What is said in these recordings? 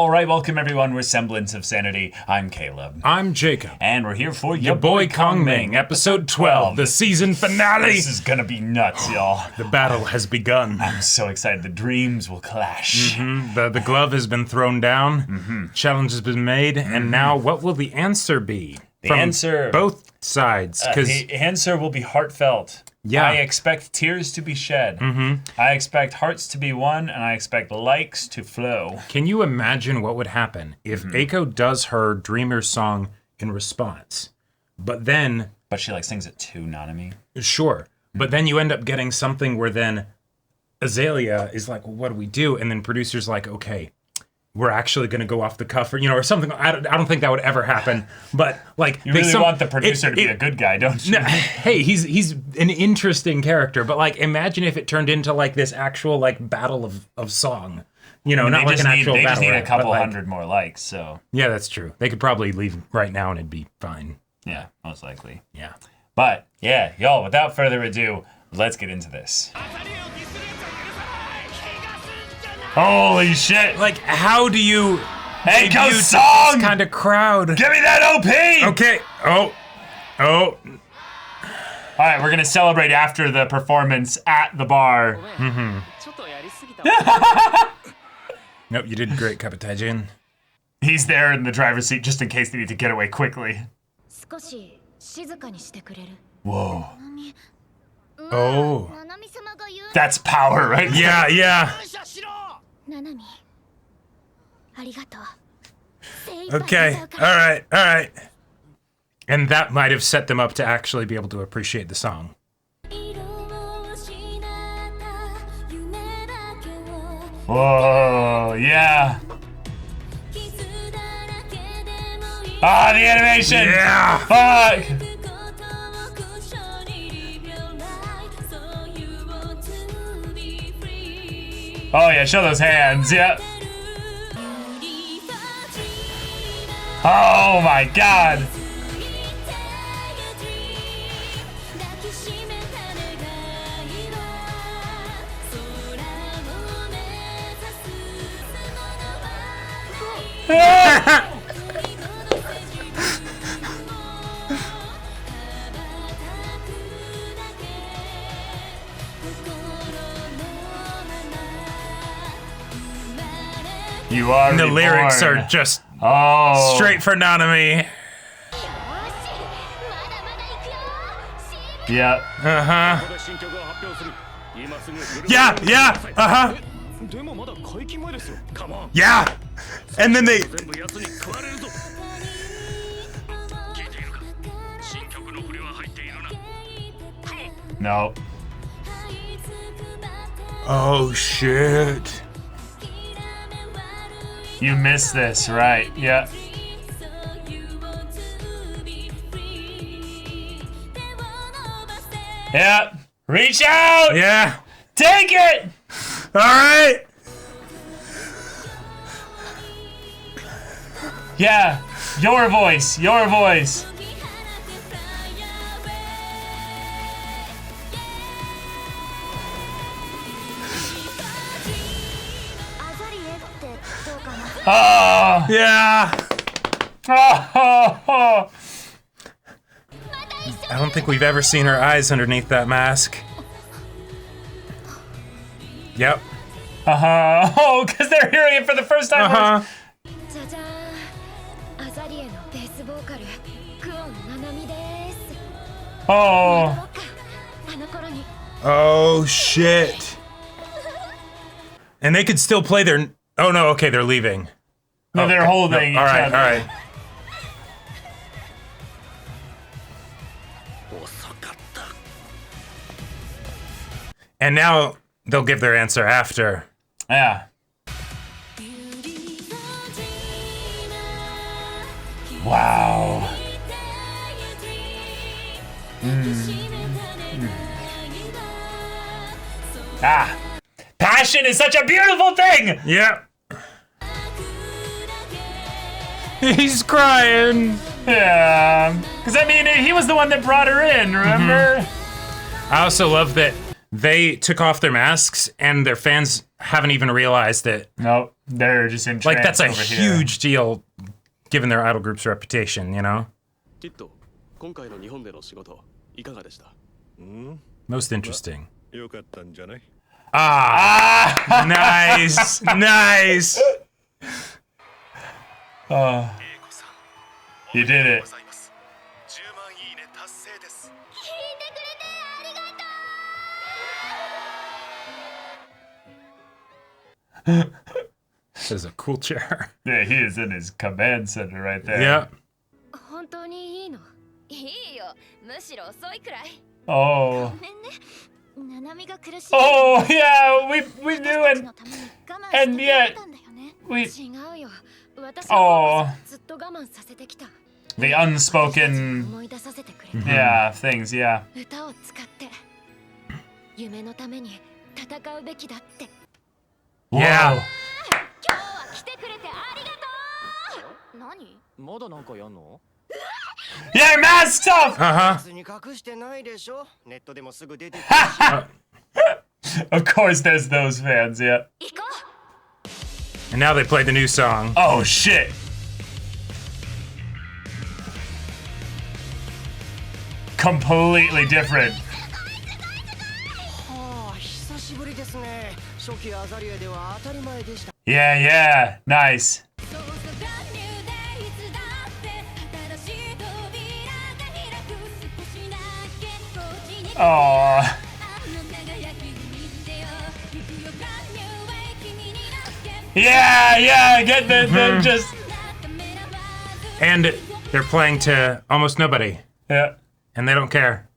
All right, welcome everyone. We're Semblance of Sanity. I'm Caleb. I'm Jacob. And we're here for Your boy Kongming, episode 12, the season finale. This is gonna be nuts, y'all. The battle has begun. I'm so excited. The dreams will clash. The glove has been thrown down, challenge has been made, and now what will the answer be? The answer... both sides. The answer will be heartfelt. Yeah. I expect tears to be shed. I expect hearts to be won, and I expect likes to flow. Can you imagine what would happen if Eiko does her Dreamer song in response, but then... But she sings it to Nanami? Sure. But then you end up getting something where then Azalea is like, well, what do we do? And then producer's like, okay, we're actually going to go off the cuff, or something. I don't think that would ever happen. But you really want the producer to be a good guy, don't you? No, hey, he's an interesting character. But imagine if it turned into this actual battle of song. Not like an actual battle. They just need a couple hundred more likes. So yeah, that's true. They could probably leave right now and it'd be fine. Yeah, most likely. Yeah. But yeah, y'all. Without further ado, let's get into this. Holy shit! How do you... Eiko song! This kind of crowd. Give me that OP! Okay. Oh. Alright, we're gonna celebrate after the performance at the bar. Nope, you did great, Kapitajin. He's there in the driver's seat just in case they need to get away quickly. Whoa. Oh. That's power, right? Yeah. Okay, alright. And that might have set them up to actually be able to appreciate the song. Whoa, yeah. Ah, the animation! Yeah! Fuck! Oh yeah, show those hands, yeah. Oh my god! You are The reborn. lyrics are just straight for Nanami. Yeah. Yeah. Yeah. And then they... No. Oh, shit. You missed this, right? Yeah. Yeah. Reach out! Yeah. Take it! Alright. Yeah. Your voice. Oh. Yeah. Oh. I don't think we've ever seen her eyes underneath that mask. Yep. Oh, because they're hearing it for the first time. Oh. Oh, shit. And they could still play their... Oh, no, okay, they're leaving. No, they're holding each other. All right. And now they'll give their answer after. Yeah. Wow. Ah. Passion is such a beautiful thing! Yep. He's crying. Yeah. Because, I mean, he was the one that brought her in, remember? I also love that they took off their masks and their fans haven't even realized it. Nope. They're just entranced Like, that's a over here. huge deal, given their idol group's reputation, you know? Most interesting. Ah! Nice! Nice! You did it. This is a cool chair. Yeah, he is in his command center right there. Yeah. Oh. Oh, yeah, we knew it. And yet, we... Oh. The unspoken... Yeah, things, yeah. Yeah. Yeah, mad stuff! Uh-huh. Of course there's those fans, yeah. And now they play the new song. Oh, shit. Completely different. Yeah, yeah, nice. Oh. Yeah, get the just. And they're playing to almost nobody. Yeah. And they don't care.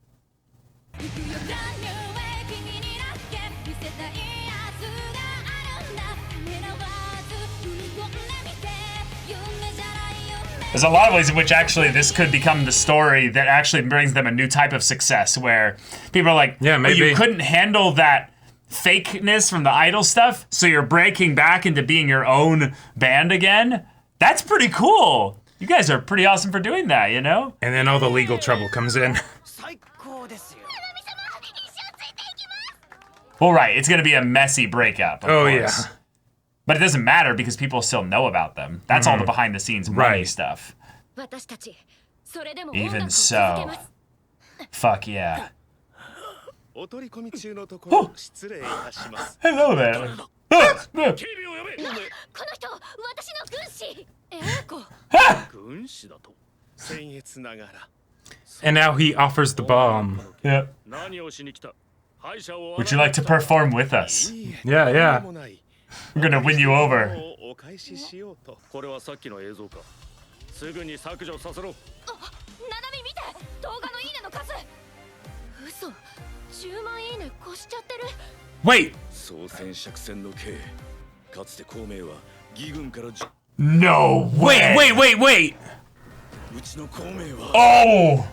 There's a lot of ways in which actually this could become the story that actually brings them a new type of success where people are like, yeah, maybe. Oh, you couldn't handle that fakeness from the idol stuff, so you're breaking back into being your own band again? That's pretty cool. You guys are pretty awesome for doing that, you know? And then all the legal trouble comes in. Well, right, it's gonna be a messy breakup, of course. Yeah. But it doesn't matter because people still know about them. That's all the behind the scenes money stuff. Even so. Fuck yeah. Oh. Hello there. And now he offers the bomb. Yeah. Would you like to perform with us? Yeah, yeah. We're gonna win you over. Wait! No way! Wait! Oh!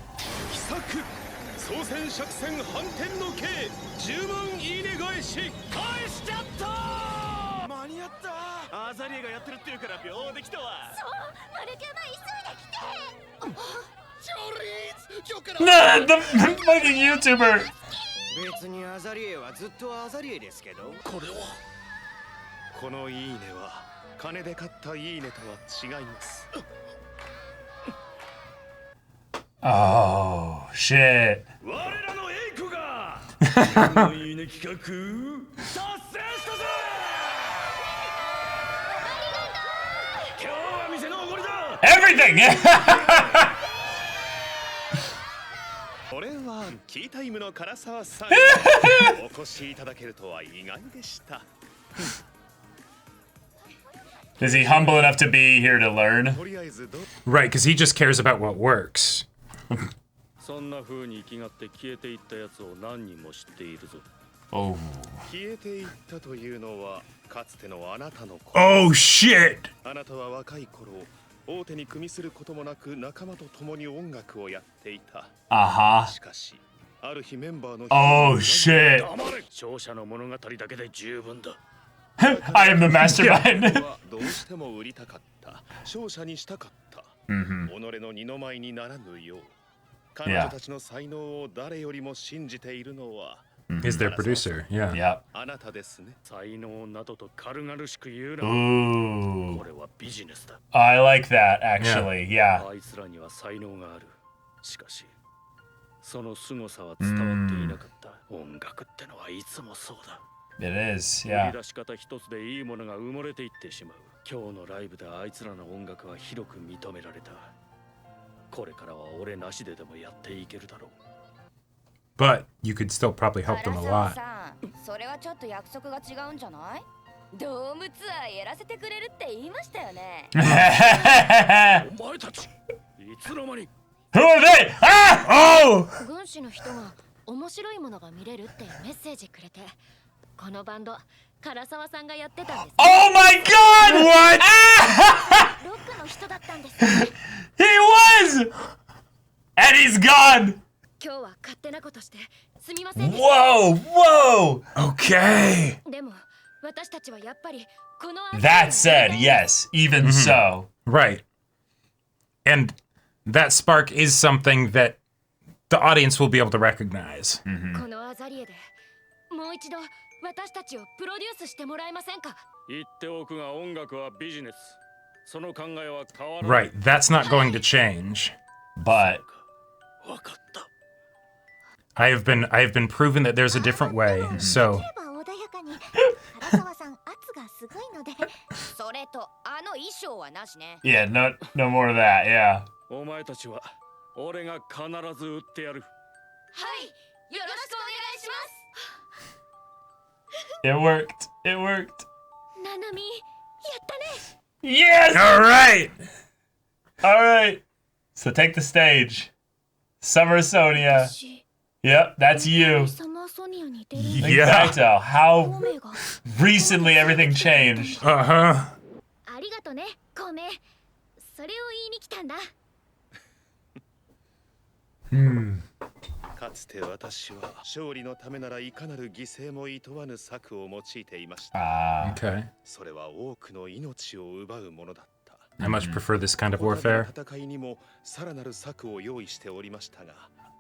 Nah, the fucking YouTuber! Oh, shit. Everything! Is he humble enough to be here to learn? Right, because he just cares about what works. Oh. Oh, shit! Uh-huh. Oh, shit. I am the mastermind. Yeah. is their producer. Yeah. Yep. あなたですね。才能などと軽々しく言うな。 Ooh. これはビジネスだ。 I like that, actually. Yeah. あいつらには才能がある。しかし、その凄さは伝わっていなかった。音楽ってのはいつもそうだ。 It is, 売り yeah. 出し方一つでいいものが埋もれていってしまう。今日のライブであいつらの音楽は広く認められた。これからは俺なしででもやっていけるだろう。 But you could still probably help them a lot. さん、それはちょっと約束が違うんじゃない？ドームツアーやらせてくれるって言いましたよね。お前たち、いつの間に。 Who are they? Ah! Oh! 軍師の人が面白いものが見れるってメッセージくれて、このバンド唐沢さんがやってたんです。 Oh my god! What? ロックの人だったんですよね。 He was! And he's gone! 今日は勝手なことしてすみませんでした。 Whoa! Whoa! Okay. でも私たちはやっぱりこの That said, yes, even so. Right. And that spark is something that the audience will be able to recognize. このアザリエでもう一度私たちをプロデュースしてもらえませんか？言っておくが音楽はビジネス。その考えは変わらない。 Right. That's not going to change. But わかった。 I have been proven that there's a different way. So 穏やかに唐沢さん圧がすごいのでそれとあの衣装はなしね。 yeah, no more of that, yeah. お前たちは俺が必ず売ってやる。はい、よろしくお願いします。 It worked. It worked. ナナミ、やったね。 Yes! all right. All right. So take the stage. Summer Sonia. Yep, that's you. サマーソニアに出る Yeah. Exacto. How メが recently everything changed. Uh-huh. ありがとね、コメ。それを言いに来たんだ。かつて私は勝利のためならいかなる犠牲も厭わぬ策を用いていました。 Ah. Okay. それは多くの命を奪うものだった。 I much prefer this kind of こたびの warfare. 戦いにもさらなる策を用意しておりましたが、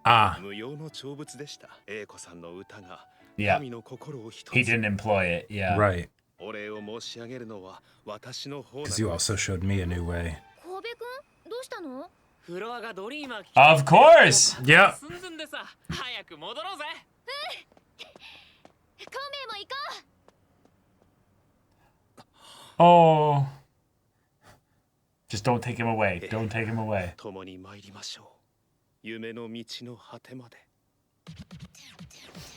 Ah. 無用の長物でした。英子さんの歌が Yeah. 神の心を一 He つ。 didn't employ it, yeah. Right. お礼を申し上げるのは私の方なの Because you also showed me a new way. 神戸くん、どうしたの？フロアがドリーマー Of course! Yep. 寸前でさ、早く戻ろうぜ。孔明も行こう。 Oh. Just don't take him away. Don't take him away. 共に参りましょう。夢の道の果てまで。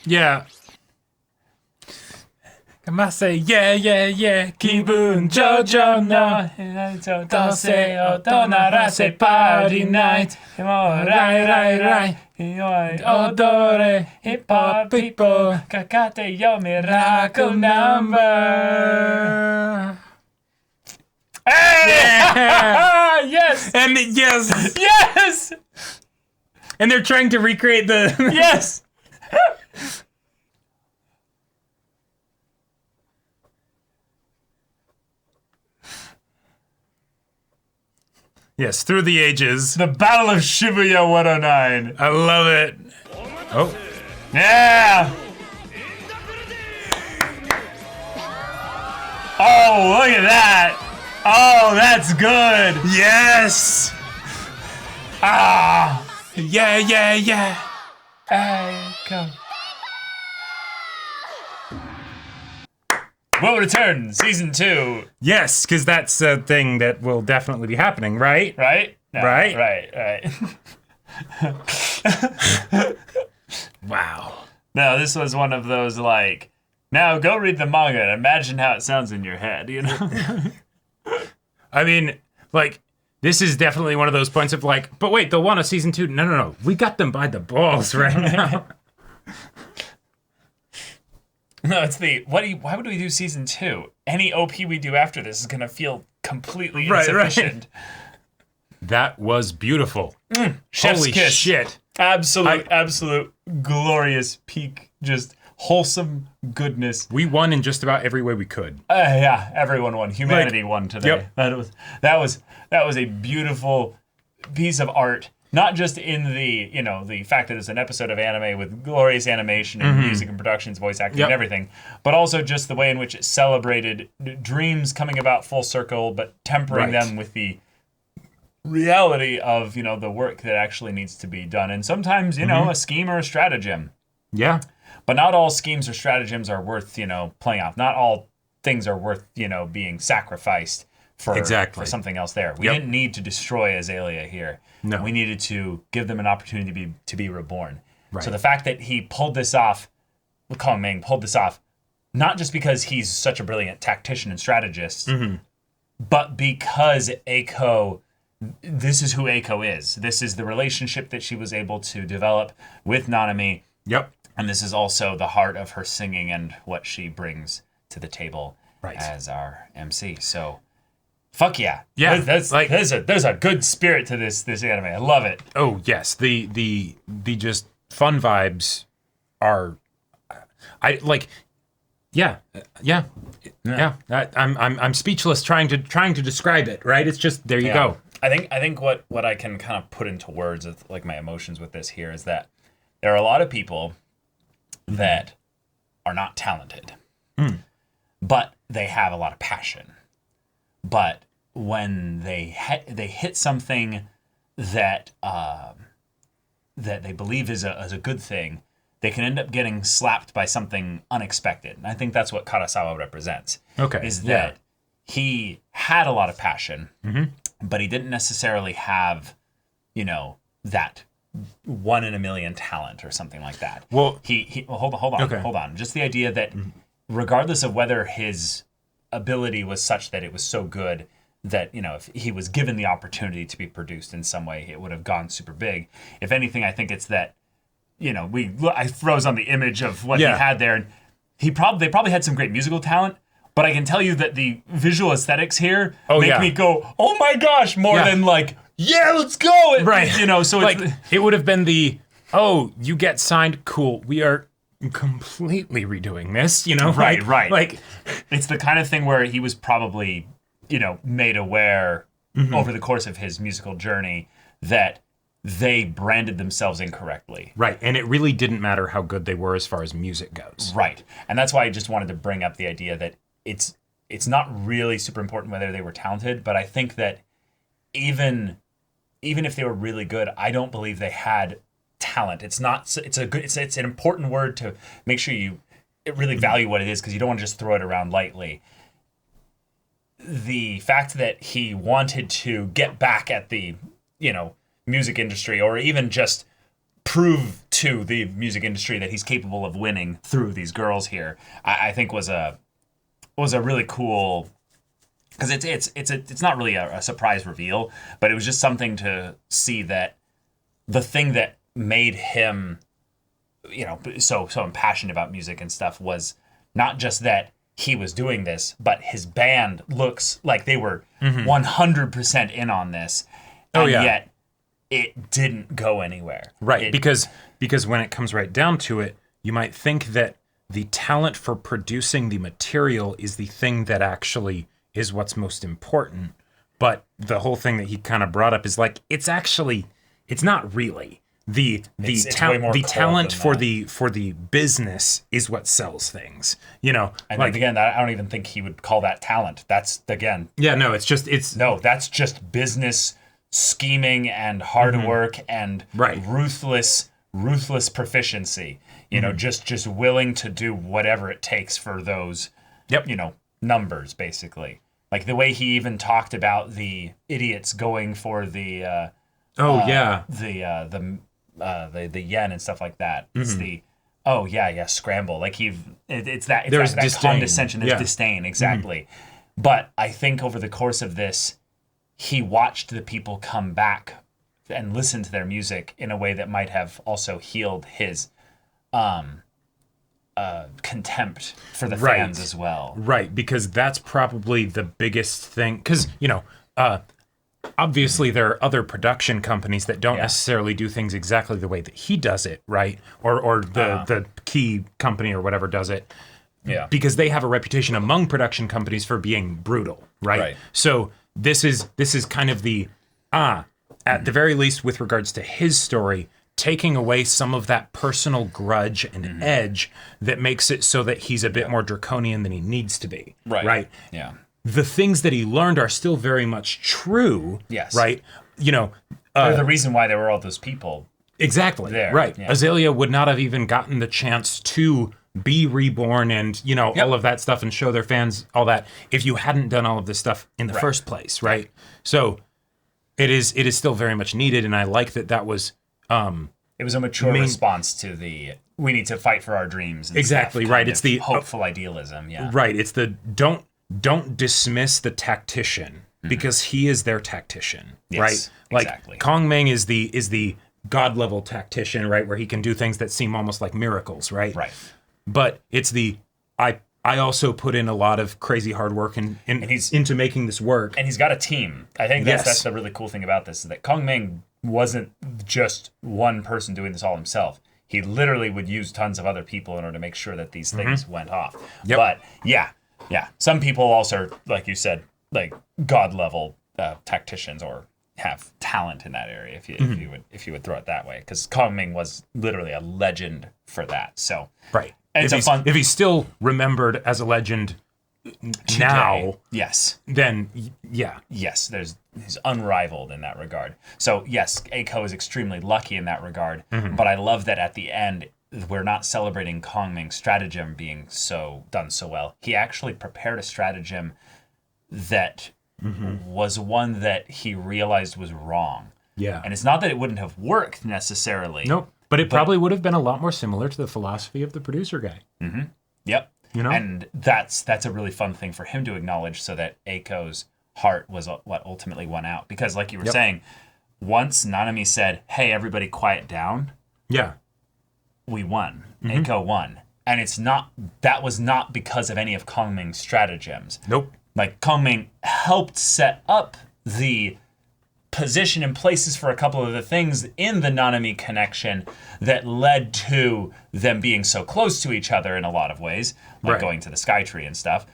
Yeah. Come on, say yeah, yeah, yeah. 기분 조조너. 도세 오토나라세 party night. Right, right, right. Odore hip hop people. Kakate yo miracle number. Hey! Ah, yes! And yes. Yes! And they're trying to recreate the Yes! Yes, through the ages. The Battle of Shibuya 109. I love it. Oh. Yeah! Oh, look at that! Oh, that's good! Yes. Ah! Yeah, yeah, yeah. Eiko. Will return, season 2. Yes, because that's a thing that will definitely be happening, right? Right? No, Right? Right. Wow. No, this was one of those like, now go read the manga and imagine how it sounds in your head, you know? I mean, like, this is definitely one of those points of like, but wait, they'll want a season 2. No, no, no. We got them by the balls right now. No, it's the why would we do season 2? Any OP we do after this is gonna feel completely Right, right. insufficient. That was beautiful. Chef's Holy kiss. shit. Absolute glorious peak, just wholesome goodness. We won in just about every way we could. Yeah, everyone won. Humanity won today. Yep. That was a beautiful piece of art not just in the, the fact that it's an episode of anime with glorious animation and music and productions, voice acting and everything, but also just the way in which it celebrated dreams coming about full circle, but tempering them with the reality of, the work that actually needs to be done. And sometimes, a scheme or a stratagem. Yeah. But not all schemes or stratagems are worth, playing off. Not all things are worth, being sacrificed for something else there. We didn't need to destroy Azalea here. No. We needed to give them an opportunity to be reborn. Right. So the fact that he pulled this off, Kongming pulled this off, not just because he's such a brilliant tactician and strategist, but because Eiko, this is who Eiko is. This is the relationship that she was able to develop with Nanami. Yep. And this is also the heart of her singing and what she brings to the table as our MC. So, fuck yeah. Yeah. There's a good spirit to this anime. I love it. Oh, yes. The just fun vibes are, I'm speechless trying to describe it, right? It's just, there you go. I think what I can kind of put into words of like my emotions with this here is that there are a lot of people that are not talented, but they have a lot of passion. But when they hit something that that they believe is a good thing, they can end up getting slapped by something unexpected. And I think that's what Karasawa represents. Okay. Is that he had a lot of passion, but he didn't necessarily have, that 1 in a million talent or something like that. Well, hold on. Just the idea that regardless of whether his ability was such that it was so good that, if he was given the opportunity to be produced in some way, it would have gone super big. If anything, I think it's that, I froze on the image of what he had there, and they probably had some great musical talent, but I can tell you that the visual aesthetics here make me go, oh my gosh, more than like, yeah, let's go. So like, it's, it would have been you get signed, cool. We are completely redoing this, Right. Like, it's the kind of thing where he was probably, made aware over the course of his musical journey that they branded themselves incorrectly. Right, and it really didn't matter how good they were as far as music goes. Right, and that's why I just wanted to bring up the idea that it's not really super important whether they were talented, but I think that even if they were really good, I don't believe they had talent. It's an important word to make sure you really value what it is, because you don't want to just throw it around lightly. The fact that he wanted to get back at the, music industry, or even just prove to the music industry that he's capable of winning through these girls here, I think was a really cool, because it's not really a surprise reveal, but it was just something to see that the thing that made him, so impassioned about music and stuff was not just that he was doing this, but his band looks like they were 100% in on this, and yet it didn't go anywhere. Right, because when it comes right down to it, you might think that the talent for producing the material is the thing that actually is what's most important. But the whole thing that he kind of brought up is like, it's not really. The talent for the business is what sells things. And like, again, I don't even think he would call that talent. That's, again, that's just business scheming and hard work and ruthless proficiency. Just willing to do whatever it takes for those numbers, basically. Like the way he even talked about the idiots going for the the yen and stuff like that. It's the scramble. Like it's that condescension, there's disdain, exactly. But I think over the course of this, he watched the people come back and listen to their music in a way that might have also healed his contempt for the fans as well. Right, because that's probably the biggest thing. Because, obviously there are other production companies that don't necessarily do things exactly the way that he does it, right? Or the key company or whatever does it. Yeah. Because they have a reputation among production companies for being brutal, right? So this is kind of the at the very least, with regards to his story, taking away some of that personal grudge and edge that makes it so that he's a bit more draconian than he needs to be. Right. Yeah. The things that he learned are still very much true. Yes. Right. They're the reason why there were all those people. Exactly. There. Right. Yeah. Azalea would not have even gotten the chance to be reborn and, all of that stuff and show their fans all that if you hadn't done all of this stuff in the first place. Right. So it is still very much needed. And I like that was, it was a mature response to the we need to fight for our dreams. And exactly. stuff, Right. It's the hopeful idealism. Yeah. Right. It's the don't dismiss the tactician because he is their tactician. Yes, right. Like exactly. Kongming is the God level tactician, right? Where he can do things that seem almost like miracles. Right. Right. But it's the I also put in a lot of crazy hard work into making this work. And he's got a team. I think that's the really cool thing about this, is that Kongming wasn't just one person doing this all himself. He literally would use tons of other people in order to make sure that these things went off. Yep. But yeah. Some people also, like you said, like God level tacticians or have talent in that area, if you would throw it that way. Because Kongming was literally a legend for that. So right. And if he's still remembered as a legend now, yes, then yes, he's unrivaled in that regard. So yes, Eiko is extremely lucky in that regard. But I love that at the end we're not celebrating Kongming's stratagem being done so well. He actually prepared a stratagem that was one that he realized was wrong. Yeah, and it's not that it wouldn't have worked necessarily. Nope. But it probably would have been a lot more similar to the philosophy of the producer guy. Yep. And that's a really fun thing for him to acknowledge, so that Eiko's heart was what ultimately won out. Because like you were saying, once Nanami said, "Hey, everybody quiet down." Yeah. We won. Eiko won. And that was not because of any of Kongming's stratagems. Nope. Like Kongming helped set up the position and places for a couple of the things in the Nanami connection that led to them being so close to each other in a lot of ways, like going to the Sky Tree and stuff.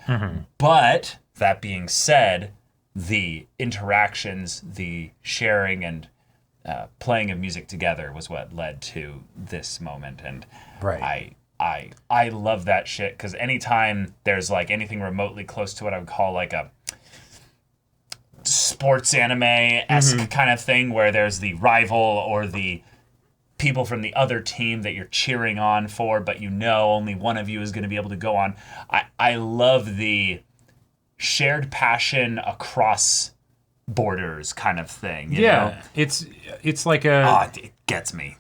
But that being said, the interactions, the sharing and playing of music together was what led to this moment. And I love that shit, because anytime there's like anything remotely close to what I would call like a sports anime-esque kind of thing, where there's the rival or the people from the other team that you're cheering on for, but only one of you is going to be able to go on. I love the shared passion across borders kind of thing. You know? It's like a it gets me.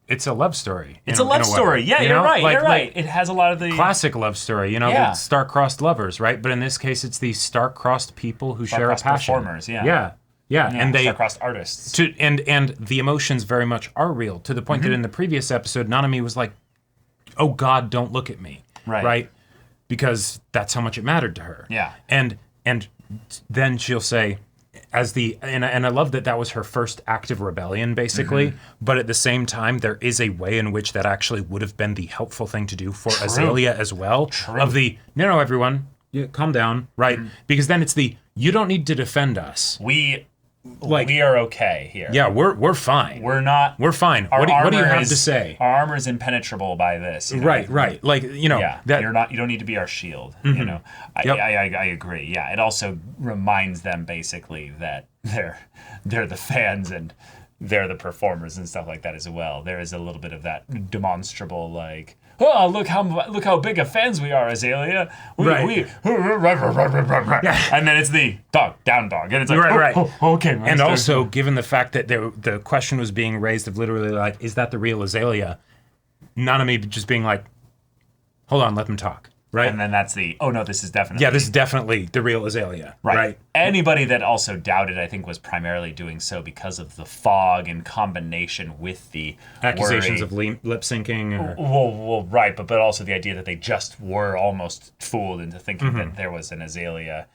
It's a love story. It's a love story. Yeah, you're right. You're right. It has a lot of the classic love story, the star-crossed lovers, right? But in this case, it's the star-crossed people who share a passion. Performers, yeah, and they star-crossed artists. And the emotions very much are real, to the point that in the previous episode, Nanami was like, "Oh God, don't look at me," right? Because that's how much it mattered to her. Yeah, and then she'll say, and I love that was her first act of rebellion, basically. But at the same time, there is a way in which that actually would have been the helpful thing to do for Azalea as well. Of the, no, everyone, calm down, right? Because then it's you don't need to defend us. We are okay here. Yeah, we're fine. We're fine. What do you have to say? Our armor is impenetrable by this. Right. Like, that you don't need to be our shield. I agree. Yeah. It also reminds them basically that they're the fans and they're the performers and stuff like that as well. There is a little bit of that demonstrable, like, oh, look how big of fans we are, Azalea. And then it's the down dog. And it's like, okay. And also, given the fact that the question was being raised of literally like, is that the real Azalea? Nanami just being like, hold on, let them talk. Right. And then that's this is definitely. Yeah, this is definitely the real Azalea. Right. Anybody that also doubted, I think, was primarily doing so because of the fog in combination with the accusations of lip syncing. Well, right, but also the idea that they just were almost fooled into thinking that there was an Azalea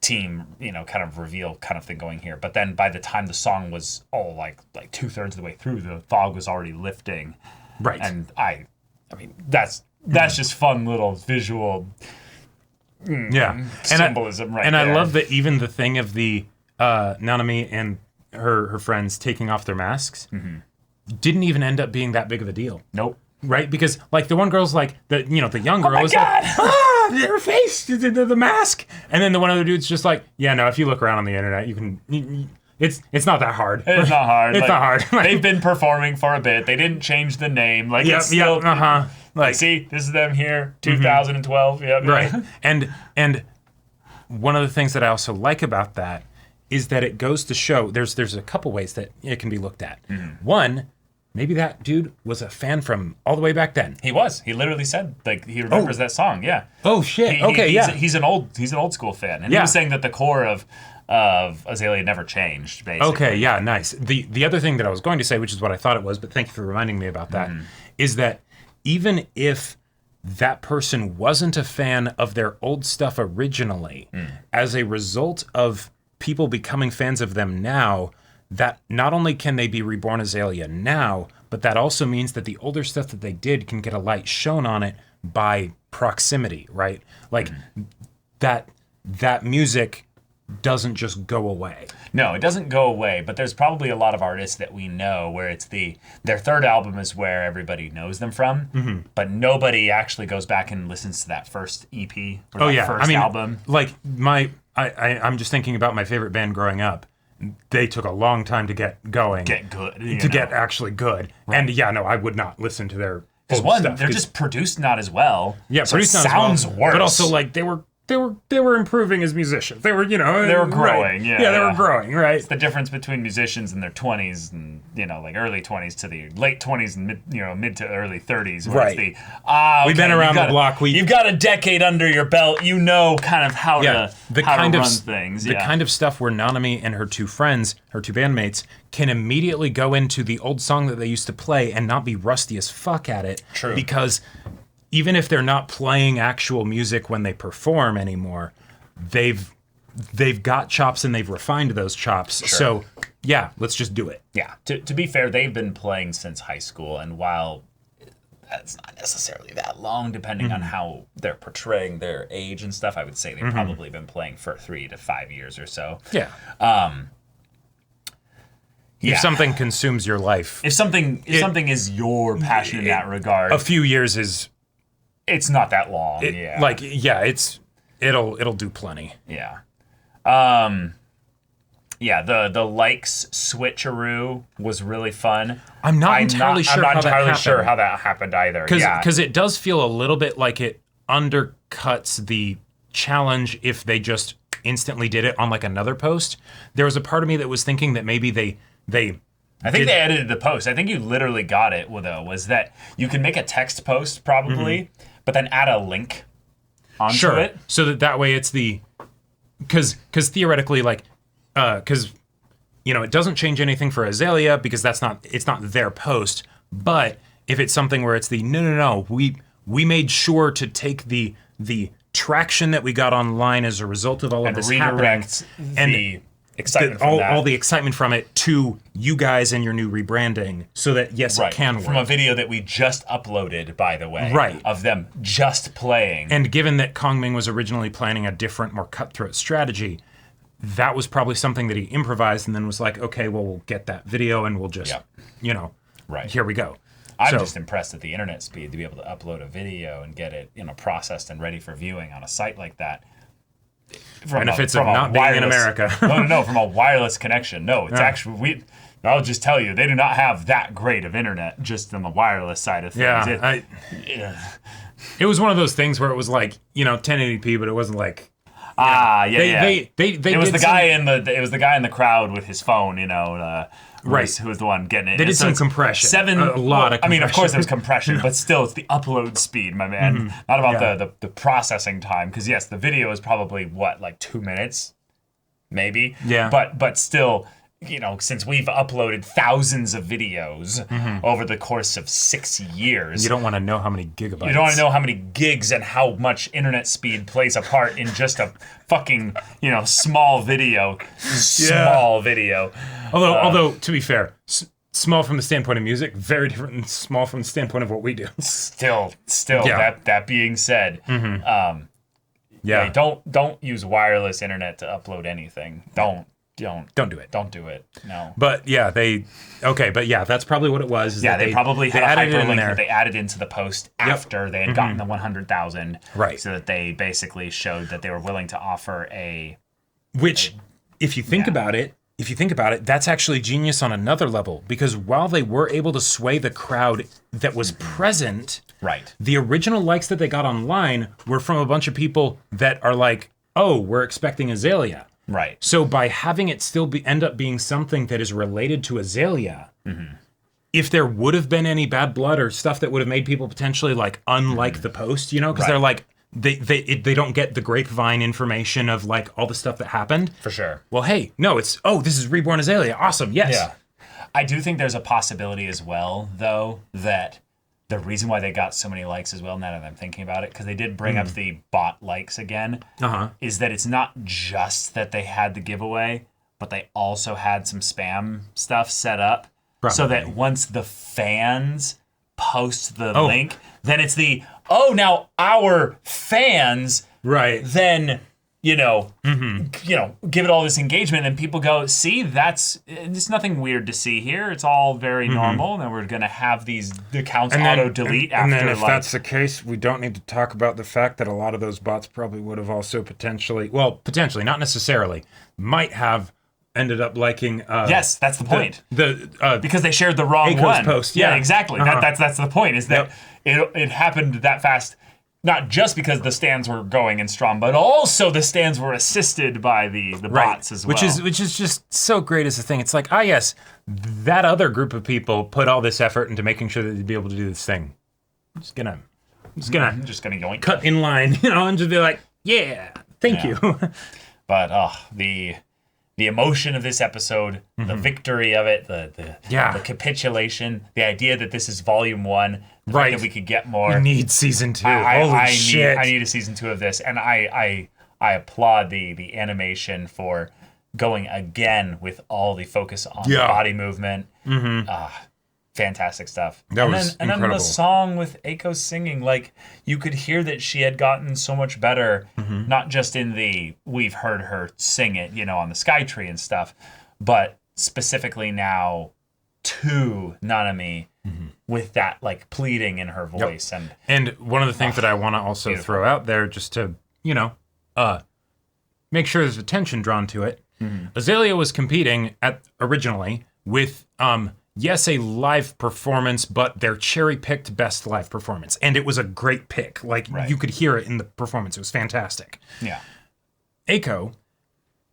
team, kind of reveal kind of thing going here. But then by the time the song was all like 2/3 of the way through, the fog was already lifting. Right. And I mean, that's just fun little visual symbolism, right and there. I love that even the thing of the Nanami and her friends taking off their masks didn't even end up being that big of a deal. Nope. Right? Because like the one girl's like the young girl is God. like, their face, the mask. And then the one other dude's just like, yeah, no, if you look around on the internet, you can it's not that hard. It's not hard. It's not hard. They've been performing for a bit. They didn't change the name. Like, Yeah, it's still, Like, see, this is them here, 2012. Yep, right. And one of the things that I also like about that is that it goes to show there's a couple ways that it can be looked at. One, maybe that dude was a fan from all the way back then. He was. He literally said like he remembers that song. Yeah. Oh shit. Okay. He's an old school fan, and he was saying that the core of Azalea never changed. Basically. Okay. Yeah. Nice. The other thing that I was going to say, which is what I thought it was, but thank you for reminding me about that, is that even if that person wasn't a fan of their old stuff originally, as a result of people becoming fans of them now, that not only can they be reborn Azalea now, but that also means that the older stuff that they did can get a light shown on it by proximity, right? Like that music doesn't just go away. No, it doesn't go away, but there's probably a lot of artists that we know where it's their third album is where everybody knows them from, but nobody actually goes back and listens to that first EP or first album. Like I'm just thinking about my favorite band growing up. They took a long time to get going. Get good. Get actually good. Right. And yeah, no, I would not listen to their old stuff. They're just produced not as well. Yeah, so produced it not sounds as well, worse. But also like they were improving as musicians. They were, they were growing, right. yeah. They were growing, right? It's the difference between musicians in their 20s and, like early 20s to the late 20s and mid to early 30s. Where right. It's okay, we've been around the block. You've got a decade under your belt. You know kind of how to run things. The kind of stuff where Nanami and her two friends, her two bandmates, can immediately go into the old song that they used to play and not be rusty as fuck at it. True. Because even if they're not playing actual music when they perform anymore, they've got chops and they've refined those chops. Sure. So yeah, let's just do it. Yeah. To be fair, they've been playing since high school, and while that's not necessarily that long, depending on how they're portraying their age and stuff, I would say they've probably been playing for 3 to 5 years or so. Yeah. Yeah. If something consumes your life, if something is your passion in that regard, a few years is. It's not that long. It'll do plenty. Yeah. The likes switcheroo was really fun. I'm not entirely sure how that happened either. Because it does feel a little bit like it undercuts the challenge if they just instantly did it on like another post. There was a part of me that was thinking that maybe they I think they edited the post. I think you literally got it, though, was that you can make a text post probably, but then add a link onto it. So that way it's because theoretically, like, because, it doesn't change anything for Azalea because it's not their post. But if it's something where it's no, we made sure to take the traction that we got online as a result of all of this happening and the excitement all the excitement from it to you guys and your new rebranding, so that it can work. From a video that we just uploaded, by the way, right, of them just playing. And given that Kongming was originally planning a different, more cutthroat strategy, that was probably something that he improvised and then was like, okay, well, we'll get that video and we'll just, here we go. I'm just impressed at the internet speed to be able to upload a video and get it, processed and ready for viewing on a site like that. Benefits of not being in America. No, from a wireless connection. No, it's actually I'll just tell you, they do not have that great of internet just on the wireless side of things. It was one of those things where it was like 1080p, but it wasn't like. It was the guy in the crowd with his phone, right, who was the one getting it. They did some compression. A lot of compression. I mean, of course there's compression, but still it's the upload speed, my man. Not about the processing time, because yes, the video is probably like 2 minutes, maybe. Yeah. But still, since we've uploaded thousands of videos over the course of 6 years. You don't want to know how many gigabytes. You don't want to know how many gigs and how much internet speed plays a part in just a fucking, small video. Small video. Although, to be fair, small from the standpoint of music, very different than small from the standpoint of what we do. Still, that being said, don't use wireless internet to upload anything. Don't don't Don't do it. Don't do it. No. But yeah, that's probably what it was. Is Yeah, that they probably had a added it in hyperlink there. that they added into the post after they had gotten the 100,000. Right. So that they basically showed that they were willing to offer Which, if you think about it, that's actually genius on another level, because while they were able to sway the crowd that was present, right. the original likes that they got online were from a bunch of people that are like, oh, we're expecting Azalea. Right. So by having it still end up being something that is related to Azalea, if there would have been any bad blood or stuff that would have made people potentially like unlike the post, you know, because they're like, they don't get the grapevine information of like all the stuff that happened. For sure. Well, hey, no, this is Reborn Azalea. Awesome. Yes. Yeah. I do think there's a possibility as well, though, that the reason why they got so many likes as well, now that I'm thinking about it, because they did bring up the bot likes again, is that it's not just that they had the giveaway, but they also had some spam stuff set up. Probably. So that once the fans post the link, then it's now our fans then, give it all this engagement, and people go, see, there's nothing weird to see here. It's all very normal, and then we're going to have the accounts auto-delete after. And then if that's the case, we don't need to talk about the fact that a lot of those bots probably would have also potentially, not necessarily, might have ended up liking. Yes, that's the point. Because they shared the wrong Eiko's one. post. Yeah, exactly. That's the point. Is that it happened that fast, not just because the stands were going in strong, but also the stands were assisted by the bots as well. Which is just so great as a thing. It's like, yes, that other group of people put all this effort into making sure that they'd be able to do this thing. I'm just gonna yoink. cut in line, and just be like, yeah, thank you. But the emotion of this episode, the victory of it, the capitulation, the idea that this is volume 1, the fact that we could get more. We need season 2. Holy shit! I need a season 2 of this, and I applaud the animation for going again with all the focus on the body movement. Fantastic stuff. And then the song with Eiko singing, like, you could hear that she had gotten so much better, not just in we've heard her sing it, on the Skytree and stuff, but specifically now to Nanami with that like pleading in her voice. And one of the things that I want to also throw out there, just to, make sure there's attention drawn to it. Azalea was competing originally with yes, a live performance, but their cherry-picked best live performance. And it was a great pick. Like, you could hear it in the performance. It was fantastic. Yeah. Eiko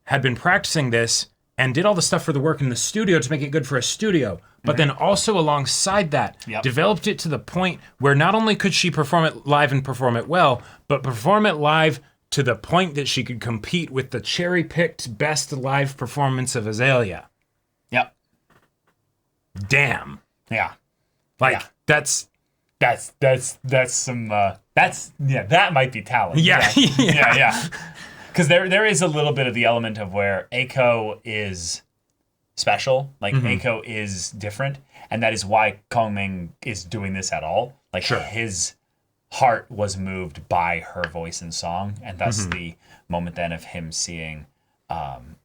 had been practicing this and did all the stuff for the work in the studio to make it good for a studio. But then also alongside that, developed it to the point where not only could she perform it live and perform it well, but perform it live to the point that she could compete with the cherry-picked best live performance of Azalea. Yep. Damn. Yeah. That's some that might be talent. Yeah. Because there is a little bit of the element of where Eiko is special, like Eiko is different, and that is why Kongming is doing this at all. Like his heart was moved by her voice and song, and thus the moment then of him seeing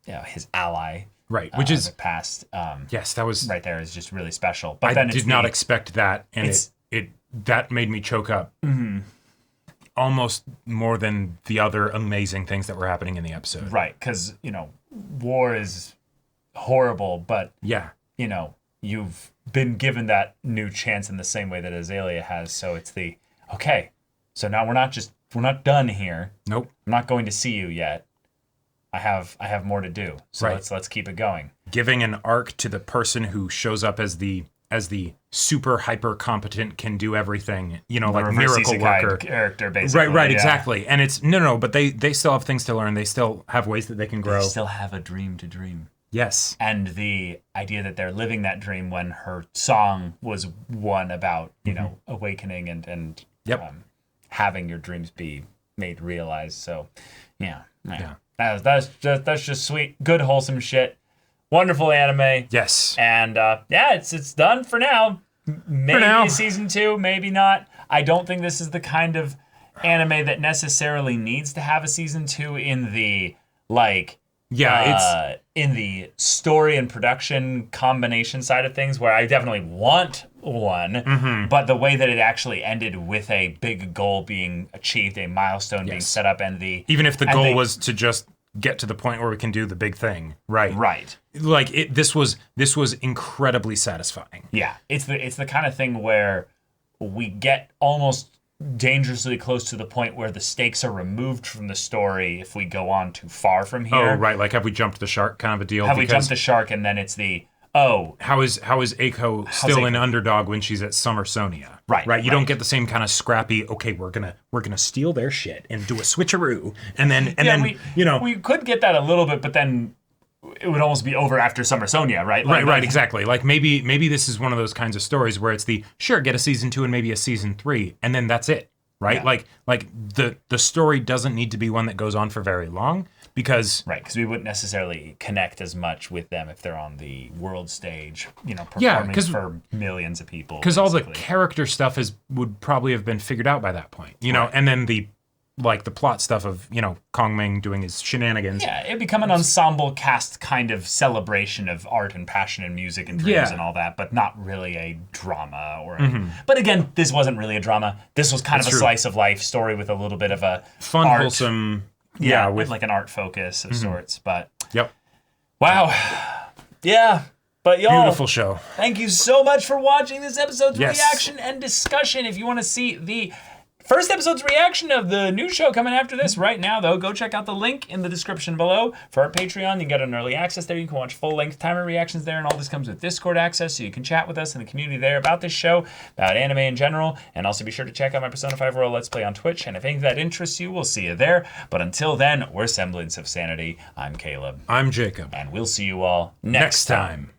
his ally. Right, which is past. Yes, that was right there is just really special. But I did not expect that, and that made me choke up almost more than the other amazing things that were happening in the episode. Right, because war is horrible, but you've been given that new chance in the same way that Azalea has. So it's so now we're not done here. Nope, I'm not going to see you yet. I have more to do. So let's keep it going. Giving an arc to the person who shows up as the super hyper competent, can do everything, like miracle worker character, basically. Right, exactly. And it's no, but they still have things to learn. They still have ways that they can grow. They still have a dream to dream. Yes. And the idea that they're living that dream when her song was one about, awakening and having your dreams be made realized. So, yeah. That's just sweet, good, wholesome shit. Wonderful anime. Yes. And it's done for now. Maybe season 2, maybe not. I don't think this is the kind of anime that necessarily needs to have a season 2 in the Yeah, in the story and production combination side of things, where I definitely want one, but the way that it actually ended with a big goal being achieved, a milestone being set up, and even if the goal was to just get to the point where we can do the big thing, right? Like this was incredibly satisfying. Yeah, it's the kind of thing where we get almost dangerously close to the point where the stakes are removed from the story if we go on too far from here. Oh, right. Like, have we jumped the shark kind of a deal? Have we jumped the shark, and then it's how is Eiko still an underdog when she's at Summersonia? Right. You don't get the same kind of scrappy, okay, we're gonna steal their shit and do a switcheroo. And then we could get that a little bit, but then it would almost be over after Summersonia, right? Right, exactly. Like maybe this is one of those kinds of stories where it's get a season 2 and maybe a season 3, and then that's it, right? Yeah. Like the story doesn't need to be one that goes on for very long because we wouldn't necessarily connect as much with them if they're on the world stage, performing for millions of people. Because all the character stuff would probably have been figured out by that point, and then the plot stuff of, Kongming doing his shenanigans. Yeah, it'd become an ensemble cast kind of celebration of art and passion and music and dreams and all that, but not really a drama But again, this wasn't really a drama. This was kind of a slice of life story with a little bit of a fun, art, wholesome, with like an art focus of sorts. But yep. Wow. Yeah. But y'all, beautiful show. Thank you so much for watching this episode's reaction and discussion. If you want to see the first episode's reaction of the new show coming after this right now, though, go check out the link in the description below for our Patreon. You can get an early access there. You can watch full-length timer reactions there, and all this comes with Discord access, so you can chat with us in the community there about this show, about anime in general, and also be sure to check out my Persona 5 Royal Let's Play on Twitch, and if anything that interests you, we'll see you there. But until then, we're Semblance of Sanity. I'm Caleb. I'm Jacob. And we'll see you all next time.